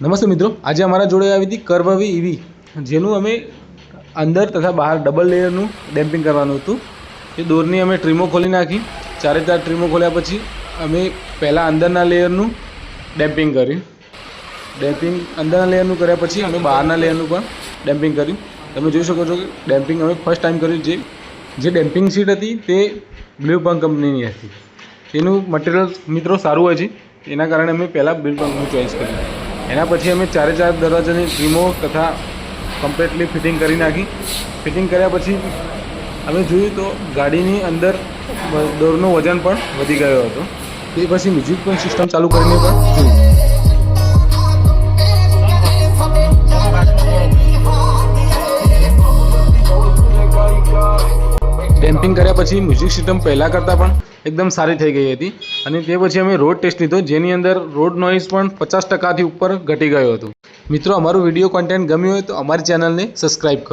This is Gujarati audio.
નમસ્તે મિત્રો, આજે અમારા જોડે આવી હતી કર્વવી ઈવી, જેનું અમે અંદર તથા બહાર ડબલ લેયરનું ડેમ્પિંગ કરવાનું હતું। એ દોરની અમે ટ્રીમો ખોલી નાખી। ચારે ચાર ટ્રીમો ખોલ્યા પછી અમે પહેલાં અંદરના લેયરનું ડેમ્પિંગ કર્યું। ડેમ્પિંગ અંદરના લેયરનું કર્યા પછી અમે બહારના લેયરનું પણ ડેમ્પિંગ કર્યું। તમે જોઈ શકો છો કે ડેમ્પિંગ અમે ફર્સ્ટ ટાઈમ કર્યું। જે ડેમ્પિંગ શીટ હતી તે બ્લુ પંક કંપનીની હતી। તેનું મટીરિયલ મિત્રો સારું હોય છે, એના કારણે અમે પહેલાં બ્લુ પંકનું ચોઈસ કર્યું। એના પછી અમે ચારે ચાર દરવાજાની ટ્રીમો તથા કમ્પ્લીટલી ફિટિંગ કરી નાખી। ફિટિંગ કર્યા પછી અમે જોયું તો ગાડીની અંદર ડોરનું વજન પણ વધી ગયો હતો। તે પછી મ્યુઝિક પણ સિસ્ટમ ચાલુ કરીને પણ જોયું। ડેમ્પિંગ કર્યા પછી મ્યુઝિક સિસ્ટમ પહેલાં કરતાં પણ એકદમ સારી થઈ ગઈ હતી। અને તે પછી અમે રોડ ટેસ્ટ લીધો, જેની અંદર રોડ નોઇઝ પણ 50% ઉપર ઘટી ગયો હતો। મિત્રો, અમારું વિડીયો કન્ટેન્ટ ગમ્યું હોય તો અમારી ચેનલને સબસ્ક્રાઈબ કરો।